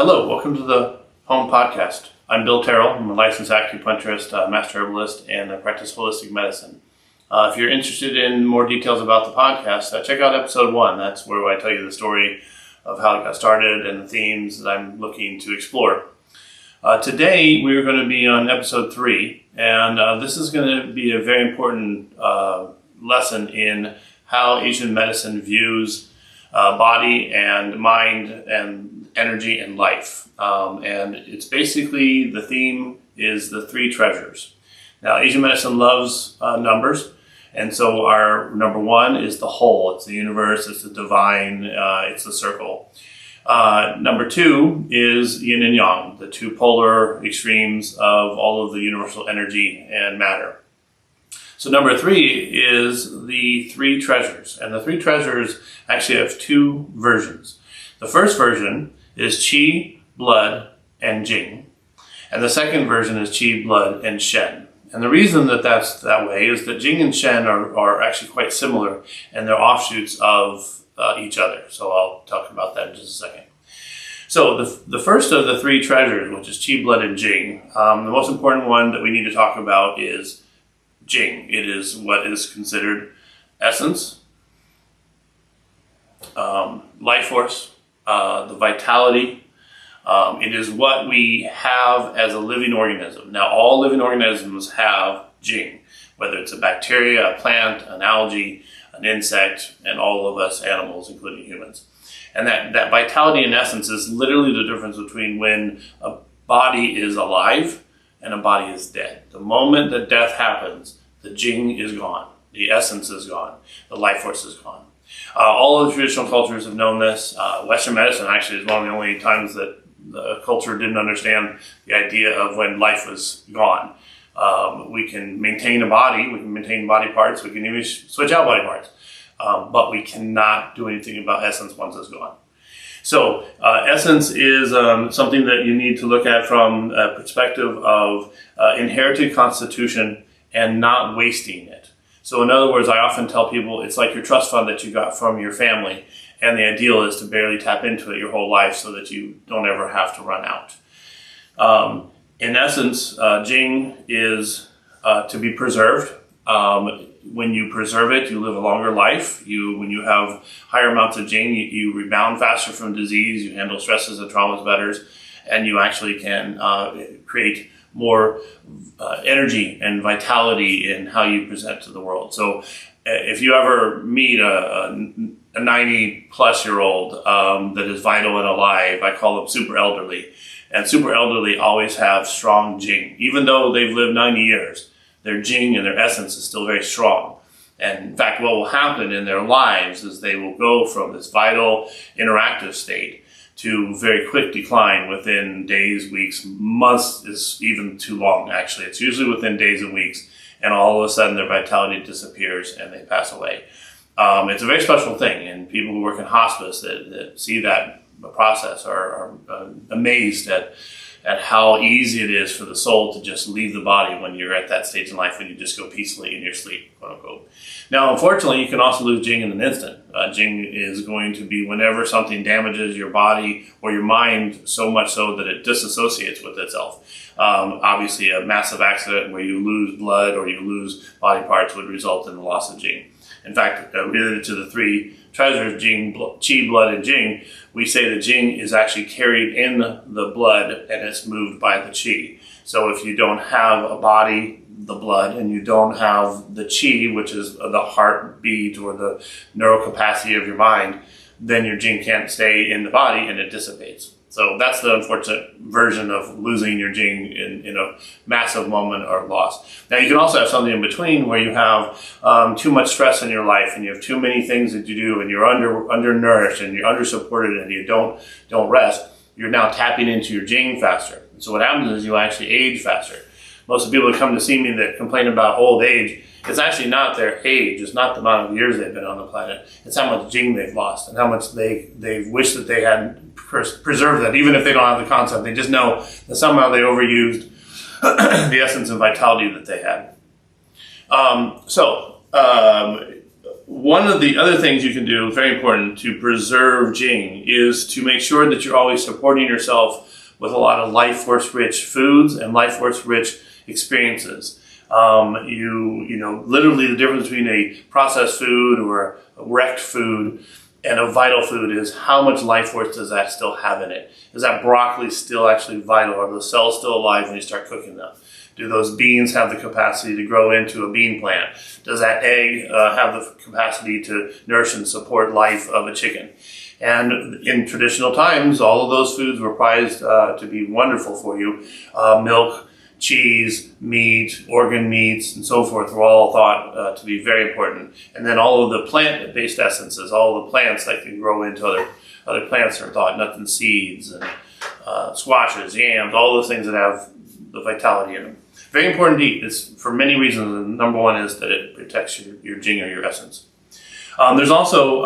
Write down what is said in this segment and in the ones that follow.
Hello, welcome to the Home Podcast. I'm Bill Terrell. I'm a licensed acupuncturist, master herbalist, and I practice holistic medicine. If you're interested in more details about the podcast, check out episode 1. That's where I tell you the story of how it got started and the themes that I'm looking to explore. Today, we're going to be on episode 3, and this is going to be a very important lesson in how Asian medicine views body and mind and energy and life. And it's basically, the theme is the 3 treasures. Now, Asian medicine loves numbers. And so our number 1 is the whole. It's the universe, it's the divine, it's the circle. Number 2 is yin and yang, the 2 polar extremes of all of the universal energy and matter. So number 3 is the 3 treasures. And the 3 treasures actually have 2 versions. The first version is Qi, blood, and Jing. And the second version is Qi, blood, and Shen. And the reason that that's that way is that Jing and Shen are actually quite similar, and they're offshoots of each other. So I'll talk about that in just a second. So the first of the 3 treasures, which is Qi, blood, and Jing, the most important one that we need to talk about is Jing. It is what is considered essence, life force, the vitality. It is what we have as a living organism. Now, all living organisms have Jing, whether it's a bacteria, a plant, an algae, an insect, and all of us animals, including humans. And that vitality and essence is literally the difference between when a body is alive and a body is dead. The moment that death happens, the Jing is gone, the essence is gone, the life force is gone. All of the traditional cultures have known this. Western medicine actually is one of the only times that the culture didn't understand the idea of when life was gone. We can maintain a body, we can maintain body parts, we can even switch out body parts, but we cannot do anything about essence once it's gone. So essence is something that you need to look at from a perspective of inherited constitution and not wasting it. So in other words, I often tell people it's like your trust fund that you got from your family, and the ideal is to barely tap into it your whole life so that you don't ever have to run out. In essence, Jing is to be preserved. When you preserve it, you live a longer life. When you have higher amounts of Jing, you rebound faster from disease, you handle stresses and traumas better, and you actually can create more energy and vitality in how you present to the world. So if you ever meet a 90-plus-year-old that is vital and alive, I call them super elderly. And super elderly always have strong Jing. Even though they've lived 90 years, their Jing and their essence is still very strong. And in fact, what will happen in their lives is they will go from this vital, interactive state to very quick decline within days, weeks, months is even too long, actually. It's usually within days and weeks, and all of a sudden their vitality disappears and they pass away. It's a very special thing, and people who work in hospice that see that process are amazed at how easy it is for the soul to just leave the body when you're at that stage in life when you just go peacefully in your sleep, quote unquote. Now, unfortunately, you can also lose Jing in an instant. Jing is going to be whenever something damages your body or your mind so much so that it disassociates with itself. Obviously, a massive accident where you lose blood or you lose body parts would result in the loss of Jing. In fact, related to the 3 treasures, Jing, Qi, blood, and Jing, we say that Jing is actually carried in the blood and it's moved by the Qi. So if you don't have a body, the blood, and you don't have the Qi, which is the heartbeat or the neural capacity of your mind, then your Jing can't stay in the body and it dissipates. So that's the unfortunate version of losing your Jing in a massive moment or loss. Now, you can also have something in between where you have too much stress in your life and you have too many things that you do and you're undernourished and you're undersupported and you don't rest. You're now tapping into your Jing faster. And so what happens is you actually age faster. Most of the people that come to see me that complain about old age, it's actually not their age, it's not the amount of years they've been on the planet, it's how much Jing they've lost and how much they wish that they had preserved that, even if they don't have the concept. They just know that somehow they overused the essence and vitality that they had. one of the other things you can do, very important, to preserve Jing is to make sure that you're always supporting yourself with a lot of life force rich foods and life force rich experiences. Literally the difference between a processed food or a wrecked food and a vital food is how much life force does that still have in it? Is that broccoli still actually vital? Are the cells still alive when you start cooking them? Do those beans have the capacity to grow into a bean plant? Does that egg have the capacity to nourish and support life of a chicken? And in traditional times, all of those foods were prized to be wonderful for you. Milk, cheese, meat, organ meats, and so forth were all thought to be very important. And then all of the plant-based essences, all of the plants that can grow into other plants are thought, nuts and seeds, and squashes, yams, all those things that have the vitality in them. Very important to eat. It's for many reasons. And number one is that it protects your Jing or your essence. There's also,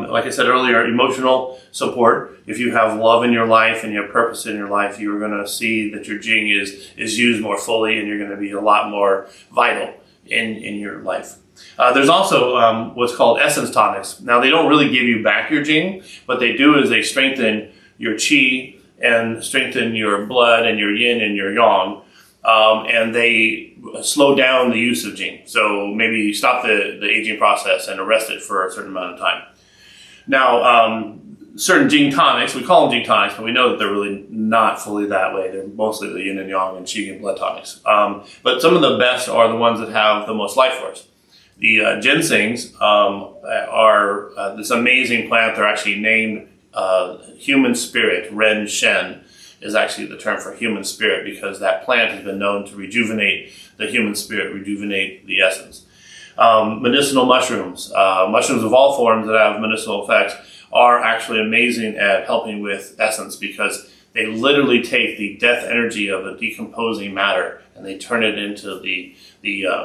like I said earlier, emotional support. If you have love in your life and you have purpose in your life, you're going to see that your Jing is used more fully, and you're going to be a lot more vital in your life. There's also what's called essence tonics. Now, they don't really give you back your Jing. What they do is they strengthen your Qi and strengthen your blood and your Yin and your Yang. And they slow down the use of Jing. So maybe stop the aging process and arrest it for a certain amount of time. Now, certain Jing tonics, we call them Jing tonics, but we know that they're really not fully that way. They're mostly the Yin and Yang and Qi and blood tonics. But some of the best are the ones that have the most life force. The ginsengs are this amazing plant. They're actually named human spirit, Ren Shen, is actually the term for human spirit, because that plant has been known to rejuvenate the human spirit, rejuvenate the essence. Medicinal mushrooms, mushrooms of all forms that have medicinal effects, are actually amazing at helping with essence, because they literally take the death energy of a decomposing matter and they turn it into the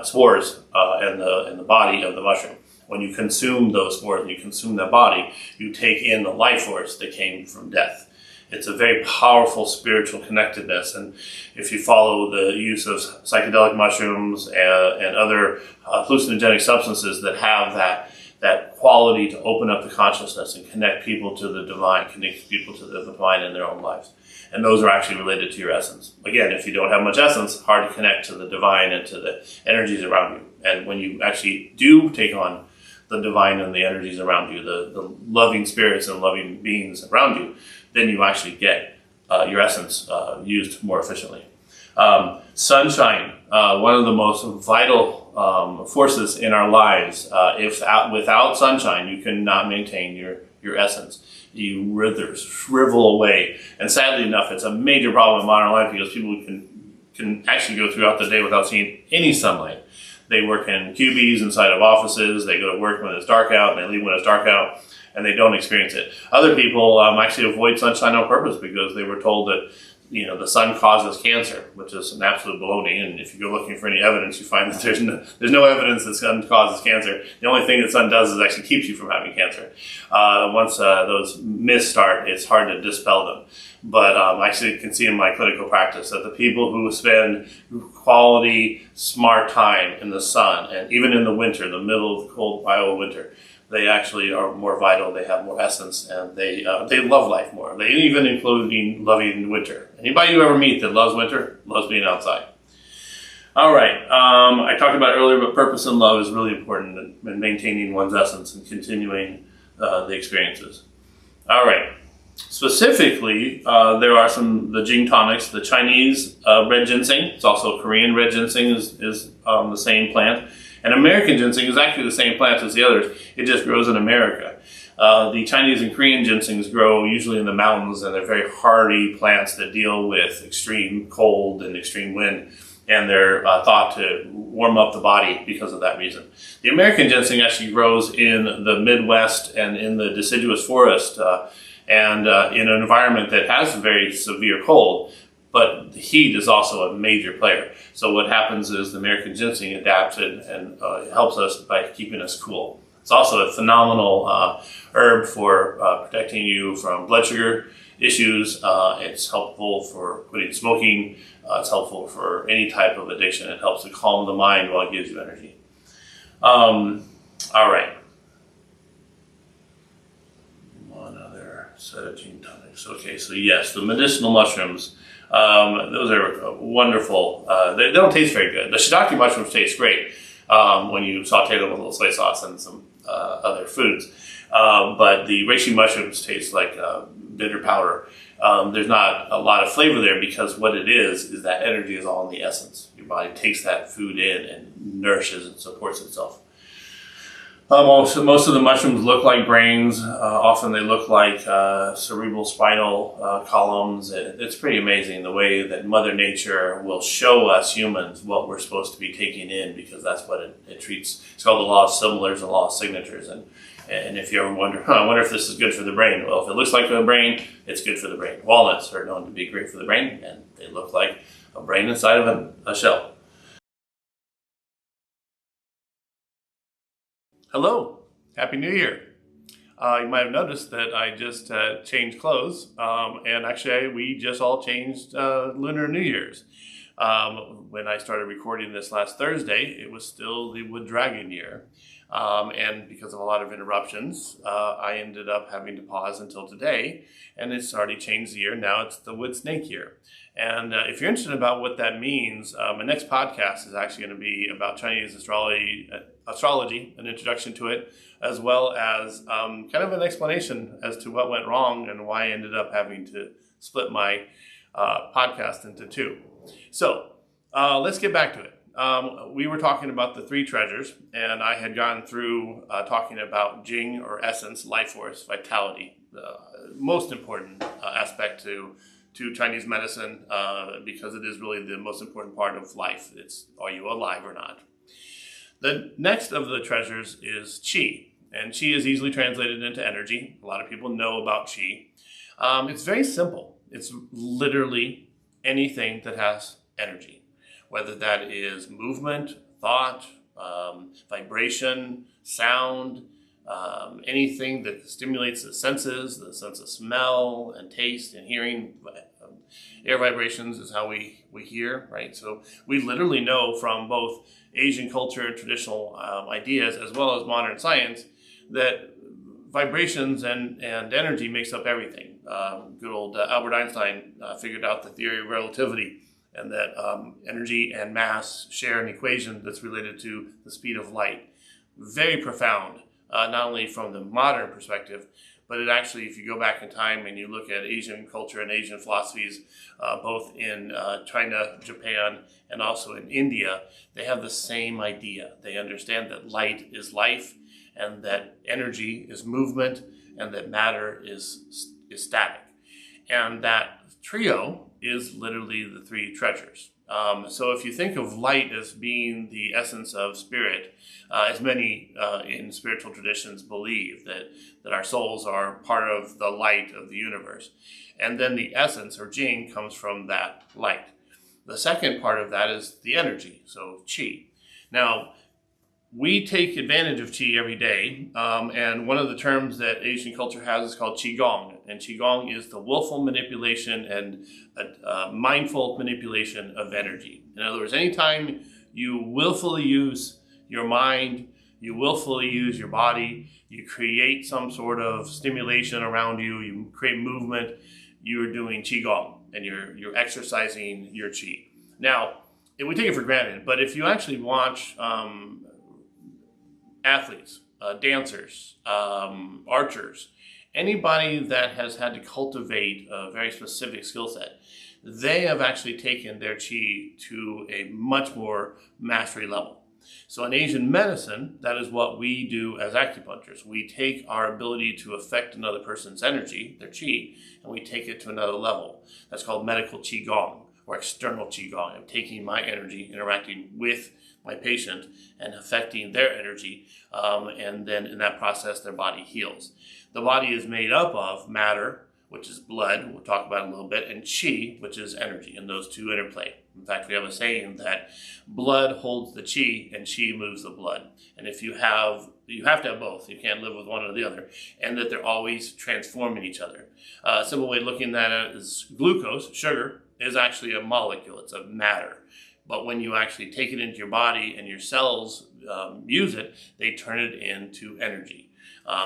spores and the body of the mushroom. When you consume those spores and you consume that body, you take in the life force that came from death. It's a very powerful spiritual connectedness, and if you follow the use of psychedelic mushrooms and other hallucinogenic substances that have that quality to open up the consciousness and connect people to the divine, connect people to the divine in their own lives. And those are actually related to your essence. Again, if you don't have much essence, hard to connect to the divine and to the energies around you. And when you actually do take on the divine and the energies around you, the loving spirits and loving beings around you, then you actually get your essence used more efficiently. Sunshine, one of the most vital forces in our lives. Without sunshine, you cannot maintain your essence. You wither, shrivel away. And sadly enough, it's a major problem in modern life, because people can actually go throughout the day without seeing any sunlight. They work in cubies inside of offices. They go to work when it's dark out, and they leave when it's dark out, and they don't experience it. Other people actually avoid sunshine on purpose, because they were told that the sun causes cancer, which is an absolute baloney. And if you go looking for any evidence, you find that there's no evidence that the sun causes cancer. The only thing that sun does is actually keeps you from having cancer. Once those myths start, it's hard to dispel them. But I actually can see in my clinical practice that the people who spend quality, smart time in the sun, and even in the winter, the middle of the cold Iowa winter, they actually are more vital, they have more essence, and they love life more. They even including loving winter. Anybody you ever meet that loves winter, loves being outside. All right, I talked about it earlier, but purpose and love is really important in maintaining one's essence and continuing the experiences. All right, specifically, there are the Jing tonics, the Chinese red ginseng. It's also Korean red ginseng is the same plant. And American ginseng is actually the same plant as the others. It just grows in America. The Chinese and Korean ginsengs grow usually in the mountains, and they're very hardy plants that deal with extreme cold and extreme wind. And they're thought to warm up the body because of that reason. The American ginseng actually grows in the Midwest and in the deciduous forest and in an environment that has very severe cold. But the heat is also a major player. So what happens is the American ginseng adapts and helps us by keeping us cool. It's also a phenomenal herb for protecting you from blood sugar issues. It's helpful for quitting smoking. It's helpful for any type of addiction. It helps to calm the mind while it gives you energy. All right. Set of gene tonics. Okay, so yes, the medicinal mushrooms. Those are wonderful. They don't taste very good. The shiitake mushrooms taste great when you saute them with a little soy sauce and some other foods. But the reishi mushrooms taste like bitter powder. There's not a lot of flavor there because what it is that energy is all in the essence. Your body takes that food in and nourishes and supports itself. Most of the mushrooms look like brains. Often they look like cerebral spinal columns. It's pretty amazing the way that Mother Nature will show us humans what we're supposed to be taking in, because that's what it treats. It's called the law of similars and law of signatures. And if you ever wonder, I wonder if this is good for the brain. Well, if it looks like a brain, it's good for the brain. Walnuts are known to be great for the brain, and they look like a brain inside of a shell. Hello, Happy New Year. You might have noticed that I just changed clothes, and actually we just all changed Lunar New Year's. When I started recording this last Thursday, it was still the Wood Dragon year, and because of a lot of interruptions, I ended up having to pause until today, and it's already changed the year. Now it's the Wood Snake year. And if you're interested about what that means, my next podcast is actually going to be about Chinese astrology, an introduction to it, as well as kind of an explanation as to what went wrong and why I ended up having to split my podcast into two. So let's get back to it. We were talking about the three treasures, and I had gone through talking about Jing, or essence, life force, vitality, the most important aspect to Chinese medicine, because it is really the most important part of life. It's, are you alive or not? The next of the treasures is qi, and qi is easily translated into energy. A lot of people know about qi. It's very simple. It's literally anything that has energy, whether that is movement, thought, vibration, sound, anything that stimulates the senses, the sense of smell and taste and hearing. Air vibrations is how we hear, right? So we literally know from both Asian culture and traditional ideas, as well as modern science, that vibrations and energy makes up everything. Good old Albert Einstein figured out the theory of relativity, and that energy and mass share an equation that's related to the speed of light. Very profound, not only from the modern perspective, but it actually, if you go back in time and you look at Asian culture and Asian philosophies, both in China, Japan, and also in India, they have the same idea. They understand that light is life, and that energy is movement, and that matter is static. And that trio is literally the three treasures. So if you think of light as being the essence of spirit, as many in spiritual traditions believe that our souls are part of the light of the universe. And then the essence, or Jing, comes from that light. The second part of that is the energy, so qi. Now, we take advantage of qi every day, and one of the terms that Asian culture has is called qigong, and qigong is the willful manipulation and mindful manipulation of energy. In other words, anytime you willfully use your mind, you willfully use your body, you create some sort of stimulation around you, you create movement, you're doing qigong, and you're exercising your qi. Now, we take it for granted, but if you actually watch athletes, dancers, archers, anybody that has had to cultivate a very specific skill set, they have actually taken their qi to a much more mastery level. So in Asian medicine, that is what we do as acupuncturists. We take our ability to affect another person's energy, their qi, and we take it to another level. That's called medical qigong, or external qigong. I'm taking my energy, interacting with my patient, and affecting their energy, and then in that process, their body heals. The body is made up of matter, which is blood, we'll talk about it in a little bit, and qi, which is energy, and those two interplay. In fact, we have a saying that blood holds the qi, and qi moves the blood. And if you have to have both. You can't live with one or the other, and that they're always transforming each other. A simple way of looking at it is glucose, sugar, is actually a molecule. It's a matter. But when you actually take it into your body and your cells use it, they turn it into energy.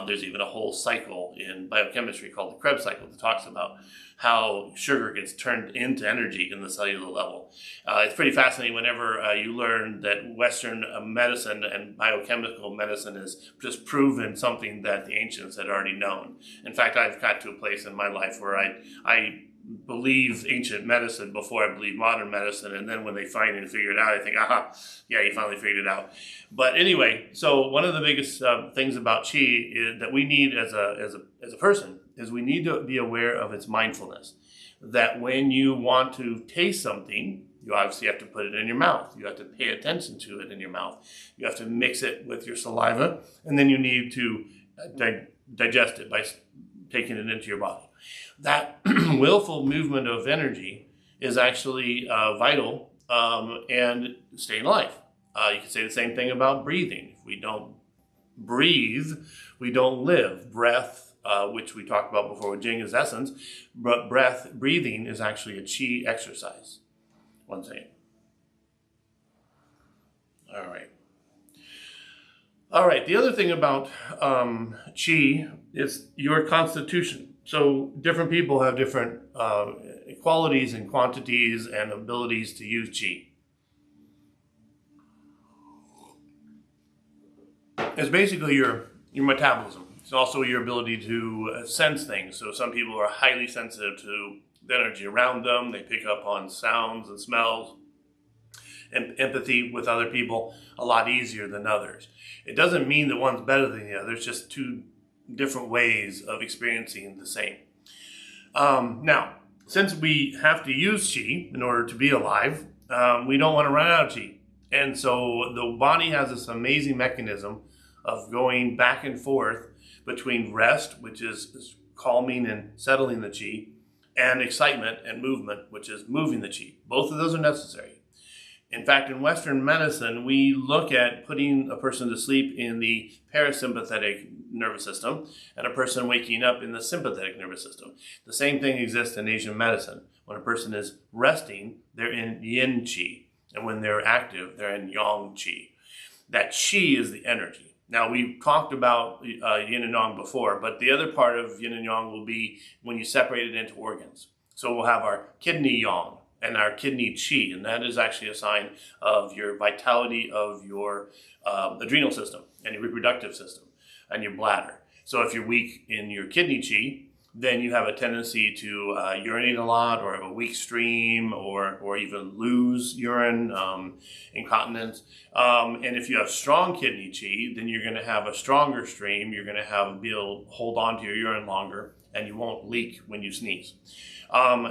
There's even a whole cycle in biochemistry called the Krebs cycle that talks about how sugar gets turned into energy in the cellular level. It's pretty fascinating whenever you learn that Western medicine and biochemical medicine has just proven something that the ancients had already known. In fact, I've got to a place in my life where I believe ancient medicine before I believe modern medicine, and then when they finally figure it out, I think, aha, yeah, you finally figured it out. But anyway, so one of the biggest things about qi is that we need as a person is we need to be aware of its mindfulness. That when you want to taste something, you obviously have to put it in your mouth. You have to pay attention to it in your mouth. You have to mix it with your saliva, and then you need to digest it by taking it into your body. That willful movement of energy is actually vital and staying alive. You can say the same thing about breathing. If we don't breathe, we don't live. Breath, which we talked about before with Jing, is essence, but breathing is actually a qi exercise. One second. All right, the other thing about qi is your constitution. So different people have different qualities and quantities and abilities to use qi. It's basically your metabolism. It's also your ability to sense things. So some people are highly sensitive to the energy around them. They pick up on sounds and smells and empathy with other people a lot easier than others. It doesn't mean that one's better than the other. It's just two different ways of experiencing the same. Now, since we have to use qi in order to be alive, we don't want to run out of qi. And so the body has this amazing mechanism of going back and forth between rest, which is calming and settling the qi, and excitement and movement, which is moving the qi. Both of those are necessary. In fact, in Western medicine, we look at putting a person to sleep in the parasympathetic nervous system and a person waking up in the sympathetic nervous system. The same thing exists in Asian medicine. When a person is resting, they're in yin qi. And when they're active, they're in yang qi. That qi is the energy. Now, we've talked about yin and yang before, but the other part of yin and yang will be when you separate it into organs. So we'll have our kidney yang and our kidney qi, and that is actually a sign of your vitality of your adrenal system and your reproductive system and your bladder. So if you're weak in your kidney qi, then you have a tendency to urinate a lot or have a weak stream or even lose urine, incontinence. And if you have strong kidney qi, then you're going to have a stronger stream. You're going to be able to hold on to your urine longer, and you won't leak when you sneeze.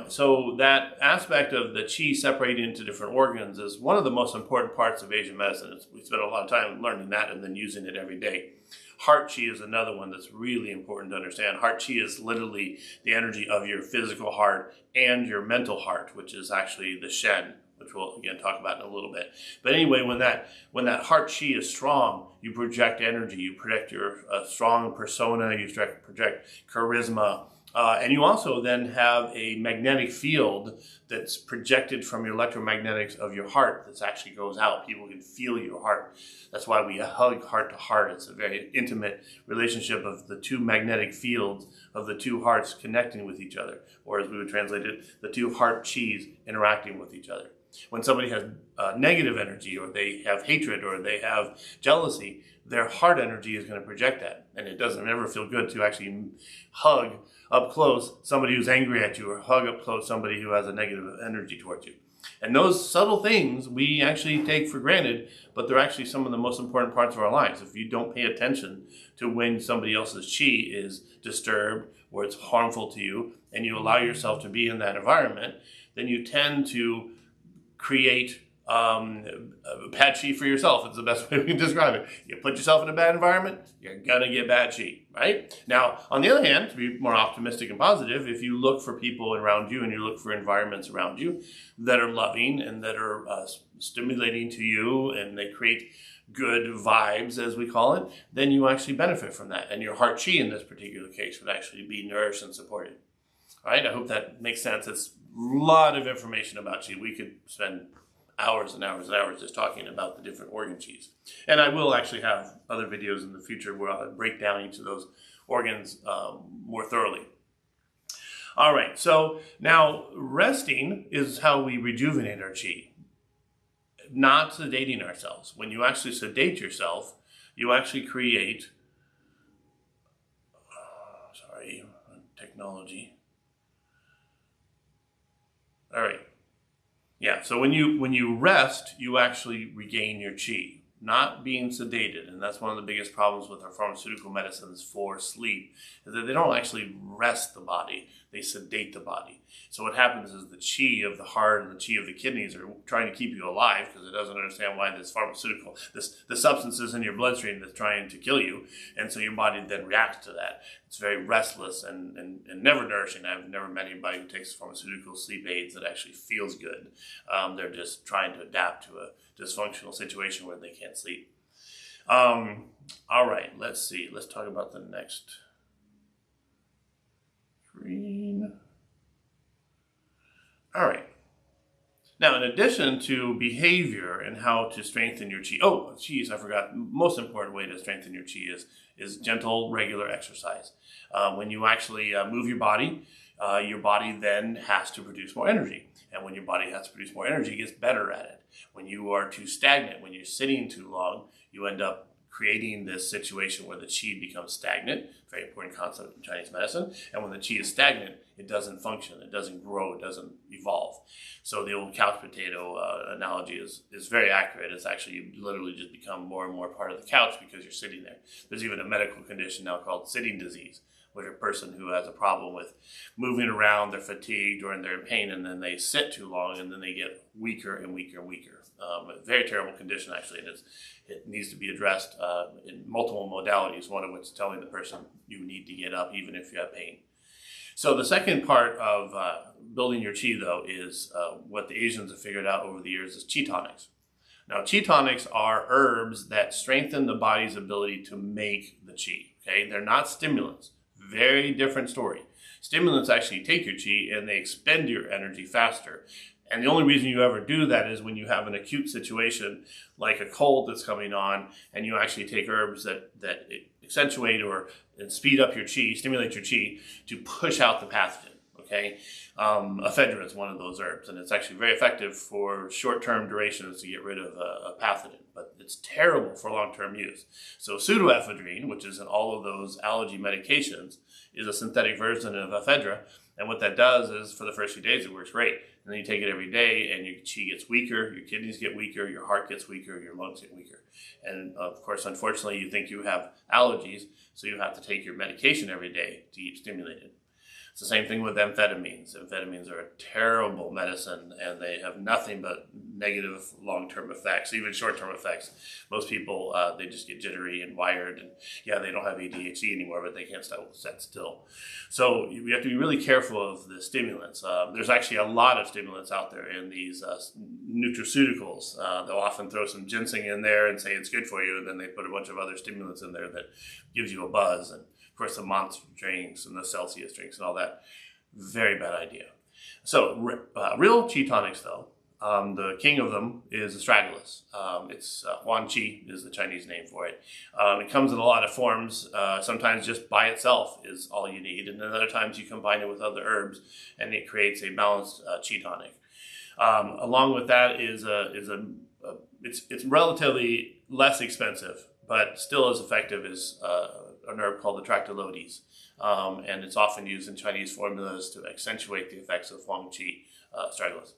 So that aspect of the qi separated into different organs is one of the most important parts of Asian medicine. We spend a lot of time learning that and then using it every day. Heart qi is another one that's really important to understand. Heart qi is literally the energy of your physical heart and your mental heart, which is actually the Shen, which we'll again talk about in a little bit. But anyway, when that heart qi is strong, you project energy, you project your strong persona, you project charisma, and you also then have a magnetic field that's projected from your electromagnetics of your heart that actually goes out. People can feel your heart. That's why we hug heart to heart. It's a very intimate relationship of the two magnetic fields of the two hearts connecting with each other, or as we would translate it, the two heart qis interacting with each other. When somebody has negative energy, or they have hatred, or they have jealousy, their heart energy is going to project that. And it doesn't ever feel good to actually hug up close somebody who's angry at you, or hug up close somebody who has a negative energy towards you. And those subtle things we actually take for granted, but they're actually some of the most important parts of our lives. If you don't pay attention to when somebody else's qi is disturbed or it's harmful to you, and you allow yourself to be in that environment, then you tend to create bad qi for yourself. It's the best way we can describe it. You put yourself in a bad environment, you're gonna get bad qi, right? Now, on the other hand, to be more optimistic and positive, if you look for people around you and you look for environments around you that are loving and that are stimulating to you, and they create good vibes, as we call it, then you actually benefit from that. And your heart qi in this particular case would actually be nourished and supported. All right, I hope that makes sense. It's a lot of information about qi. We could spend hours and hours and hours just talking about the different organ qis. And I will actually have other videos in the future where I'll break down each of those organs more thoroughly. All right, so now resting is how we rejuvenate our qi, not sedating ourselves. When you actually sedate yourself, you actually create, technology. All right. Yeah, so when you rest, you actually regain your qi, not being sedated. And that's one of the biggest problems with our pharmaceutical medicines for sleep, is that they don't actually rest the body, they sedate the body. So what happens is the qi of the heart and the qi of the kidneys are trying to keep you alive because it doesn't understand why this pharmaceutical, the substances in your bloodstream that's trying to kill you. And so your body then reacts to that. It's very restless and never nourishing. I've never met anybody who takes pharmaceutical sleep aids that actually feels good. They're just trying to adapt to a dysfunctional situation where they can't sleep. All right, let's see. Let's talk about the next screen. All right. Now, in addition to behavior and how to strengthen your qi, oh, geez, I forgot. Most important way to strengthen your qi is gentle, regular exercise. When you actually move your body then has to produce more energy. And when your body has to produce more energy, it gets better at it. When you are too stagnant, when you're sitting too long, you end up creating this situation where the qi becomes stagnant. Very important concept in Chinese medicine. And when the qi is stagnant, it doesn't function, it doesn't grow, it doesn't evolve. So the old couch potato analogy is very accurate. It's actually, you literally just become more and more part of the couch because you're sitting there. There's even a medical condition now called sitting disease, where a person who has a problem with moving around, they're fatigued or they're in pain, and then they sit too long, and then they get weaker and weaker and weaker. A very terrible condition, actually, and it needs to be addressed in multiple modalities, one of which is telling the person you need to get up even if you have pain. So the second part of building your qi, though, is what the Asians have figured out over the years is qi tonics. Now, qi tonics are herbs that strengthen the body's ability to make the qi. Okay, they're not stimulants. Very different story. Stimulants actually take your qi and they expend your energy faster. And the only reason you ever do that is when you have an acute situation like a cold that's coming on, and you actually take herbs that accentuate or speed up your qi, stimulate your qi to push out the pathogen. Okay, ephedra is one of those herbs, and it's actually very effective for short-term durations to get rid of a pathogen, but it's terrible for long-term use. So pseudoephedrine, which is in all of those allergy medications, is a synthetic version of ephedra, and what that does is for the first few days it works great, and then you take it every day and your qi gets weaker, your kidneys get weaker, your heart gets weaker, your lungs get weaker. And of course, unfortunately, you think you have allergies, so you have to take your medication every day to keep stimulated. It's the same thing with amphetamines. Amphetamines are a terrible medicine, and they have nothing but negative long-term effects, even short-term effects. Most people, they just get jittery and wired, and yeah, they don't have ADHD anymore, but they can't sit still. So you have to be really careful of the stimulants. There's actually a lot of stimulants out there in these nutraceuticals. They'll often throw some ginseng in there and say it's good for you, and then they put a bunch of other stimulants in there that gives you a buzz. And of course, the Monster drinks and the Celsius drinks and all that. Very bad idea. So, real qi tonics, though, the king of them is astragalus. It's Huan Qi is the Chinese name for it. It comes in a lot of forms. Sometimes just by itself is all you need, and then other times you combine it with other herbs, and it creates a balanced qi tonic. Along with that it's relatively less expensive, but still as effective as an herb called the Tractalodes. And it's often used in Chinese formulas to accentuate the effects of Huang Qi astragalus.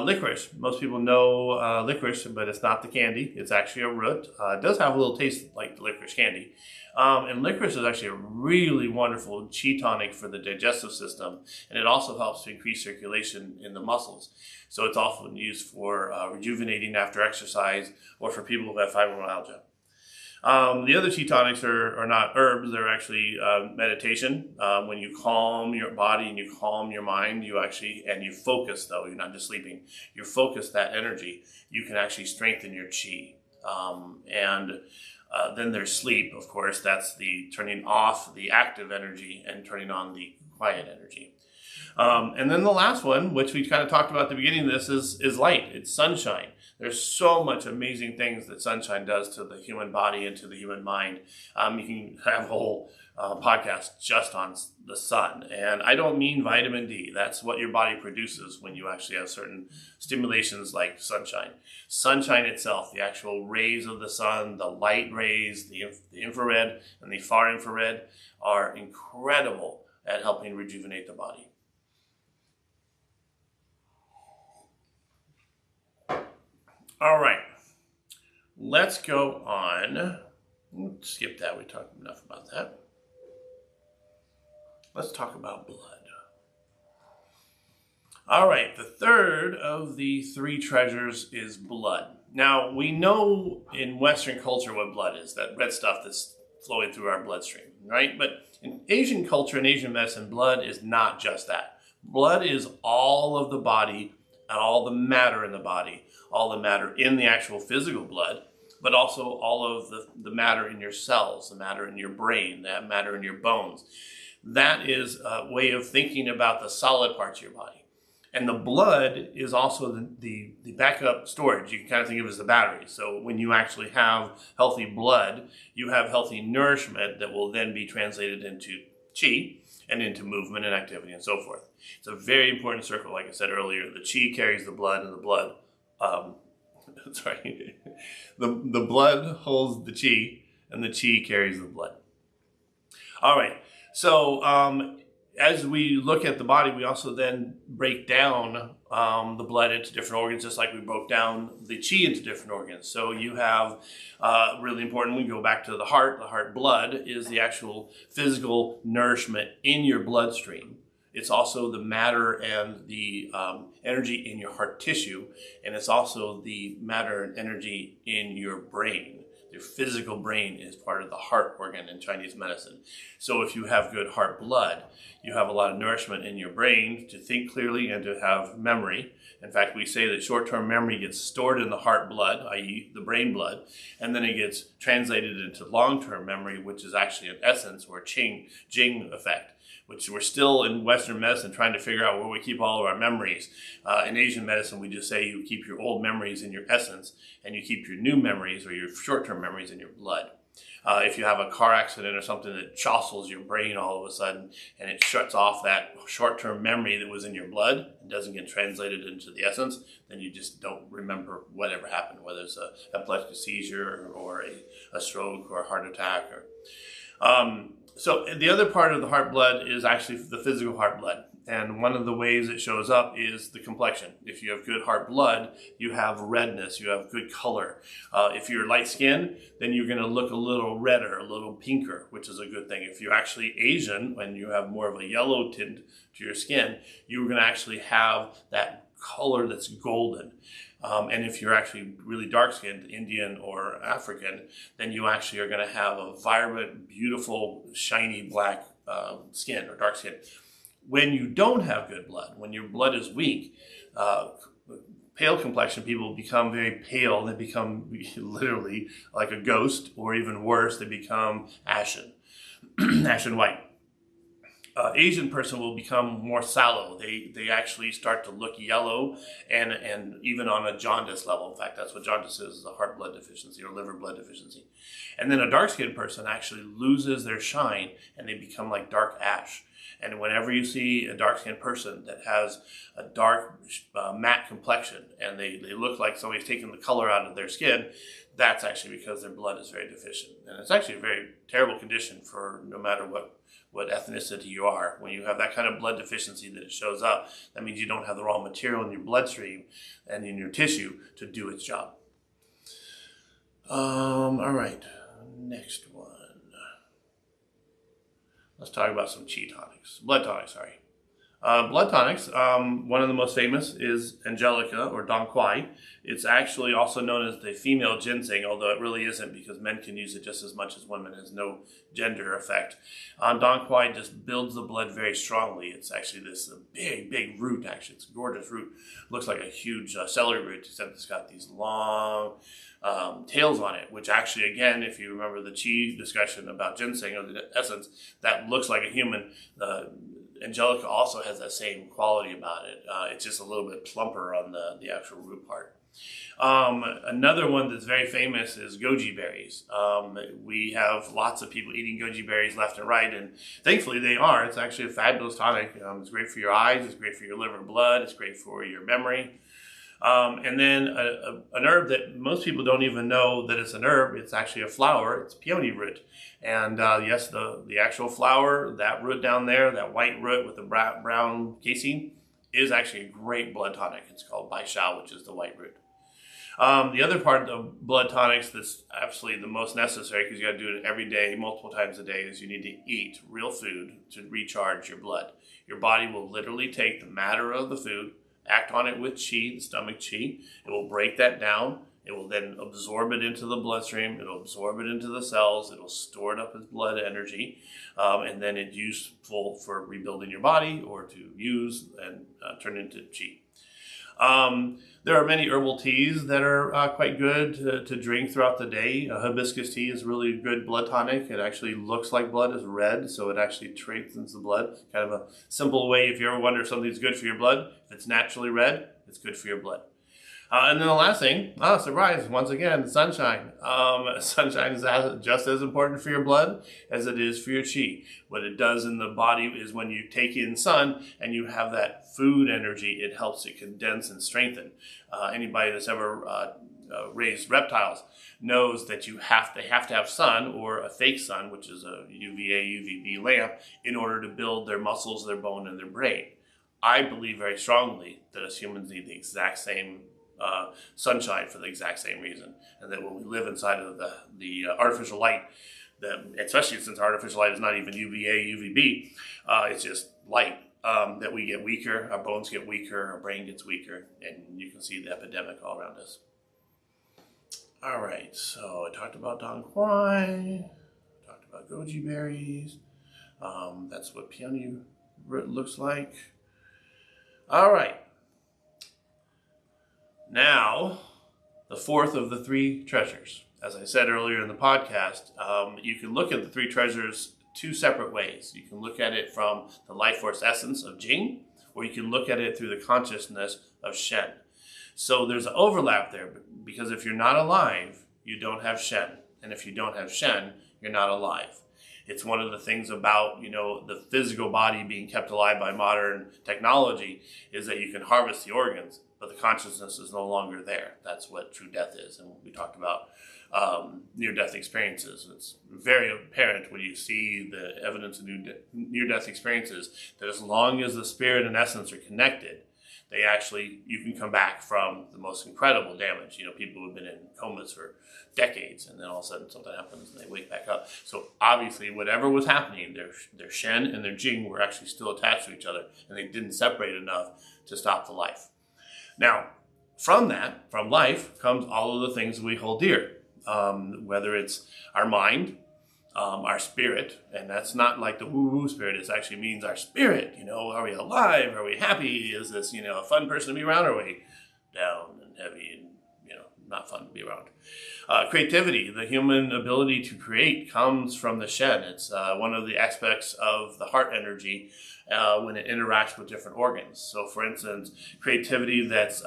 Licorice. Most people know licorice, but it's not the candy. It's actually a root. It does have a little taste like the licorice candy. And licorice is actually a really wonderful qi tonic for the digestive system, and it also helps to increase circulation in the muscles. So it's often used for rejuvenating after exercise or for people who have fibromyalgia. The other qi tonics are not herbs, they're actually meditation. When you calm your body and you calm your mind, and you focus, though, you're not just sleeping, you focus that energy, you can actually strengthen your qi. Then there's sleep, of course, that's the turning off the active energy and turning on the quiet energy. And then the last one, which we kind of talked about at the beginning of this, is light. It's sunshine. There's so much amazing things that sunshine does to the human body and to the human mind. You can have a whole podcast just on the sun. And I don't mean vitamin D. That's what your body produces when you actually have certain stimulations like sunshine. Sunshine itself, the actual rays of the sun, the light rays, the infrared and the far infrared are incredible at helping rejuvenate the body. All right, let's go on. Skip that, we talked enough about that. Let's talk about blood. All right, the third of the three treasures is blood. Now, we know in Western culture what blood is, that red stuff that's flowing through our bloodstream, right? But in Asian culture and Asian medicine, blood is not just that. Blood is all of the body and all the matter in the body, all the matter in the actual physical blood, but also all of the matter in your cells, the matter in your brain, that matter in your bones. That is a way of thinking about the solid parts of your body. And the blood is also the backup storage. You can kind of think of it as the battery. So when you actually have healthy blood, you have healthy nourishment that will then be translated into qi and into movement and activity and so forth. It's a very important circle. Like I said earlier, the qi carries the blood, and the blood, the blood holds the qi, and the qi carries the blood. All right. So as we look at the body, we also then break down the blood into different organs, just like we broke down the qi into different organs. So you have, really important, we go back to the heart. The heart blood is the actual physical nourishment in your bloodstream. It's also the matter and the energy in your heart tissue, and it's also the matter and energy in your brain. Your physical brain is part of the heart organ in Chinese medicine. So if you have good heart blood, you have a lot of nourishment in your brain to think clearly and to have memory. In fact, we say that short-term memory gets stored in the heart blood, i.e. the brain blood, and then it gets translated into long-term memory, which is actually an essence or Jing effect, which we're still in Western medicine trying to figure out where we keep all of our memories. In Asian medicine, we just say you keep your old memories in your essence, and you keep your new memories or your short-term memories in your blood. If you have a car accident or something that jostles your brain all of a sudden, and it shuts off that short-term memory that was in your blood and doesn't get translated into the essence, then you just don't remember whatever happened, whether it's an epileptic seizure or a stroke or a heart attack. So the other part of the heart blood is actually the physical heart blood. And one of the ways it shows up is the complexion. If you have good heart blood, you have redness, you have good color. If you're light skinned, then you're going to look a little redder, a little pinker, which is a good thing. If you're actually Asian, when you have more of a yellow tint to your skin, you're going to actually have that color that's golden. And if you're actually really dark-skinned, Indian or African, then you actually are going to have a vibrant, beautiful, shiny black skin or dark skin. When you don't have good blood, when your blood is weak, pale complexion people become very pale. They become literally like a ghost, or even worse, they become ashen, ashen white. Asian person will become more sallow. They actually start to look yellow and even on a jaundice level. In fact, that's what jaundice is a heart blood deficiency or liver blood deficiency. And then a dark-skinned person actually loses their shine and they become like dark ash. And whenever you see a dark-skinned person that has a dark matte complexion and they look like somebody's taken the color out of their skin, that's actually because their blood is very deficient. And it's actually a very terrible condition for no matter what ethnicity you are. When you have that kind of blood deficiency that it shows up, that means you don't have the raw material in your bloodstream and in your tissue to do its job. All right, next one. Let's talk about some blood tonics, sorry. Blood tonics, one of the most famous is Angelica or Dong Quai. It's actually also known as the female ginseng, although it really isn't because men can use it just as much as women. It has no gender effect. Dong Quai just builds the blood very strongly. It's actually this big root, actually. It's a gorgeous root. Looks like a huge celery root, except it's got these long tails on it, which actually, again, if you remember the qi discussion about ginseng or the essence, that looks like a human. Angelica also has that same quality about it. It's just a little bit plumper on the actual root part. Another one that's very famous is goji berries. We have lots of people eating goji berries left and right, and thankfully they are. It's actually a fabulous tonic. It's great for your eyes, it's great for your liver and blood, it's great for your memory. And then an herb that most people don't even know that it's an herb, it's actually a flower, it's peony root. And yes, the actual flower, that root down there, that white root with the brown casing, is actually a great blood tonic. It's called Bai Shao, which is the white root. The other part of blood tonics that's absolutely the most necessary, because you got to do it every day, multiple times a day, is you need to eat real food to recharge your blood. Your body will literally take the matter of the food, act on it with qi, the stomach qi. It will break that down. It will then absorb it into the bloodstream. It will absorb it into the cells. It will store it up as blood energy. And then it's useful for rebuilding your body or to use and turn into qi. There are many herbal teas that are quite good to drink throughout the day. Hibiscus tea is really good blood tonic. It actually looks like blood, is red, so it actually strengthens the blood. Kind of a simple way, if you ever wonder if something's good for your blood, if it's naturally red, it's good for your blood. And then the last thing, surprise, once again, sunshine. Sunshine is just as important for your blood as it is for your qi. What it does in the body is when you take in sun and you have that food energy, it helps it condense and strengthen. Anybody that's ever raised reptiles knows that they have to have sun, or a fake sun, which is a UVA, UVB lamp, in order to build their muscles, their bone, and their brain. I believe very strongly that us humans need the exact same sunshine for the exact same reason, and that when we live inside of the artificial light, that especially since artificial light is not even UVA, UVB, it's just light, that we get weaker, our bones get weaker, our brain gets weaker, and you can see the epidemic all around us. All right, so I talked about Dong Quai, talked about goji berries. That's what peony root looks like. All right. Now, the fourth of the three treasures. As I said earlier in the podcast, you can look at the three treasures two separate ways. You can look at it from the life force essence of Jing, or you can look at it through the consciousness of Shen. So there's an overlap there, because if you're not alive, you don't have Shen. And if you don't have Shen, you're not alive. It's one of the things about, the physical body being kept alive by modern technology, is that you can harvest the organs, but the consciousness is no longer there. That's what true death is. And we talked about near-death experiences. It's very apparent when you see the evidence of near-death experiences that as long as the spirit and essence are connected, you can come back from the most incredible damage. People who have been in comas for decades, and then all of a sudden something happens and they wake back up. So obviously whatever was happening, their Shen and their Jing were actually still attached to each other, and they didn't separate enough to stop the life. Now, from life comes all of the things we hold dear, whether it's our mind, our spirit, and that's not like the woo-woo spirit. It actually means our spirit. Are we alive? Are we happy? Is this, a fun person to be around? Or are we down and heavy and, not fun to be around? Creativity, the human ability to create, comes from the Shen. It's one of the aspects of the heart energy when it interacts with different organs. So, for instance, creativity that's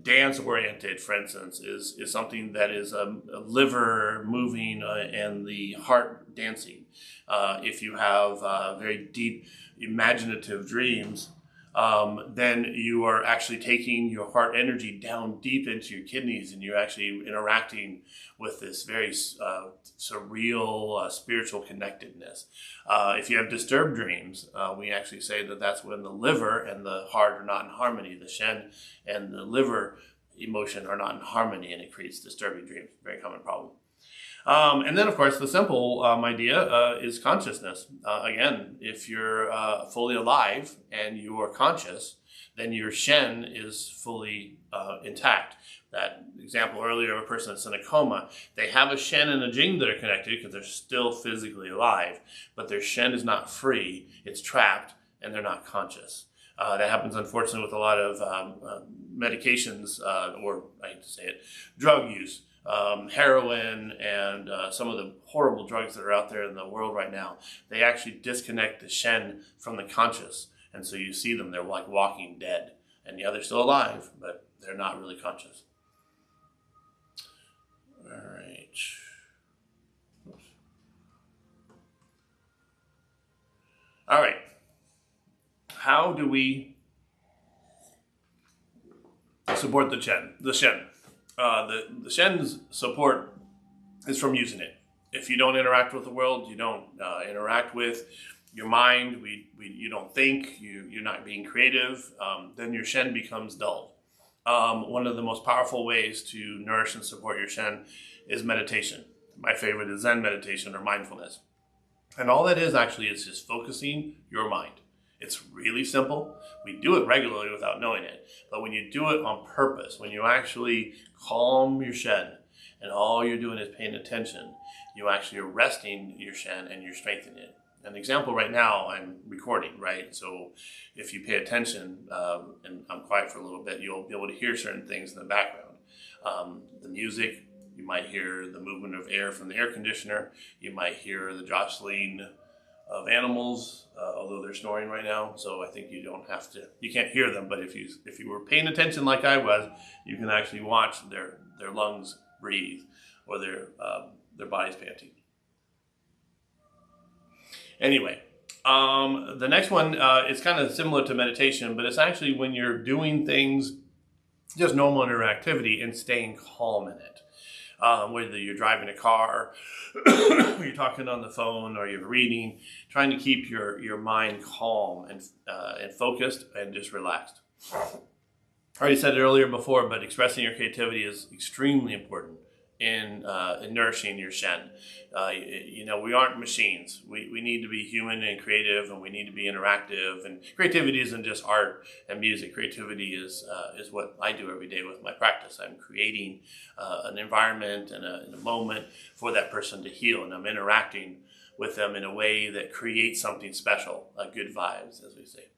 dance-oriented, for instance, is something that is a liver moving and the heart dancing. If you have very deep imaginative dreams, then you are actually taking your heart energy down deep into your kidneys, and you're actually interacting with this very surreal spiritual connectedness. If you have disturbed dreams, we actually say that that's when the liver and the heart are not in harmony. The Shen and the liver emotion are not in harmony, and it creates disturbing dreams. Very common problem. And then, of course, the simple idea is consciousness. Again, if you're fully alive and you are conscious, then your Shen is fully intact. That example earlier of a person that's in a coma, they have a Shen and a Jing that are connected because they're still physically alive, but their Shen is not free, it's trapped, and they're not conscious. That happens, unfortunately, with a lot of medications, or I hate to say it, drug use. Heroin and some of the horrible drugs that are out there in the world right now, they actually disconnect the Shen from the conscious. And so you see them, they're like walking dead. And yeah, they're still alive, but they're not really conscious. All right. Oops. All right. How do we support the Shen? The Shen's support is from using it. If you don't interact with the world, you don't interact with your mind, you don't think, you're not being creative, then your Shen becomes dull. One of the most powerful ways to nourish and support your Shen is meditation. My favorite is Zen meditation or mindfulness. And all that is actually is just focusing your mind. It's really simple. We do it regularly without knowing it. But when you do it on purpose, when you actually calm your Shen and all you're doing is paying attention, you actually are resting your Shen and you're strengthening it. An example right now, I'm recording, right? So if you pay attention and I'm quiet for a little bit, you'll be able to hear certain things in the background. The music, you might hear the movement of air from the air conditioner. You might hear the jostling of animals, although they're snoring right now. So I think you can't hear them, but if you were paying attention like I was, you can actually watch their lungs breathe or their bodies panting. Anyway, the next one is kind of similar to meditation, but it's actually when you're doing things, just normal interactivity, and staying calm in it. Whether you're driving a car, or you're talking on the phone, or you're reading, trying to keep your mind calm and focused and just relaxed. I already said it earlier before, but expressing your creativity is extremely important in nourishing your Shen. We aren't machines. We need to be human and creative, and we need to be interactive. And creativity isn't just art and music. Creativity is what I do every day with my practice. I'm creating an environment and a moment for that person to heal, and I'm interacting with them in a way that creates something special, good vibes, as we say.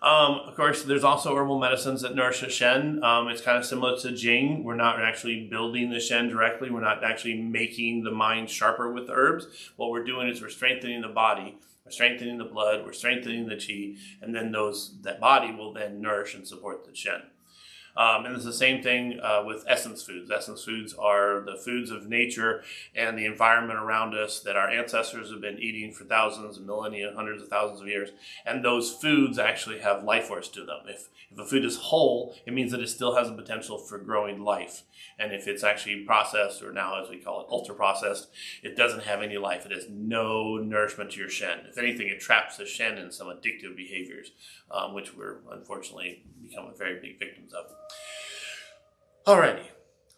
Of course, there's also herbal medicines that nourish the Shen. It's kind of similar to Jing. We're not actually building the Shen directly. We're not actually making the mind sharper with the herbs. What we're doing is we're strengthening the body, we're strengthening the blood, we're strengthening the qi, and then that body will then nourish and support the Shen. And it's the same thing with essence foods. Essence foods are the foods of nature and the environment around us that our ancestors have been eating for thousands and millennia, hundreds of thousands of years. And those foods actually have life force to them. If a food is whole, it means that it still has a potential for growing life. And if it's actually processed, or now as we call it, ultra processed, it doesn't have any life. It has no nourishment to your Shen. If anything, it traps the Shen in some addictive behaviors, which we're unfortunately becoming very big victims of. Alrighty.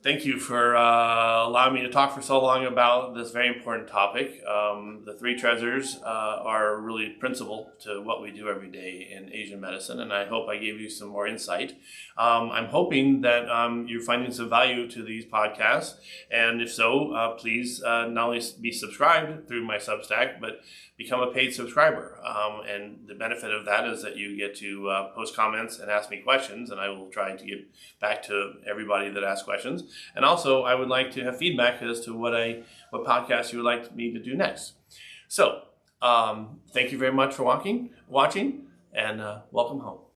Thank you for allowing me to talk for so long about this very important topic. The three treasures are really principal to what we do every day in Asian medicine, and I hope I gave you some more insight. I'm hoping that you're finding some value to these podcasts, and if so, please not only be subscribed through my Substack, but become a paid subscriber. And the benefit of that is that you get to post comments and ask me questions, and I will try to get back to everybody that asks questions. And also, I would like to have feedback as to what podcast you would like me to do next. So, thank you very much for watching, and welcome home.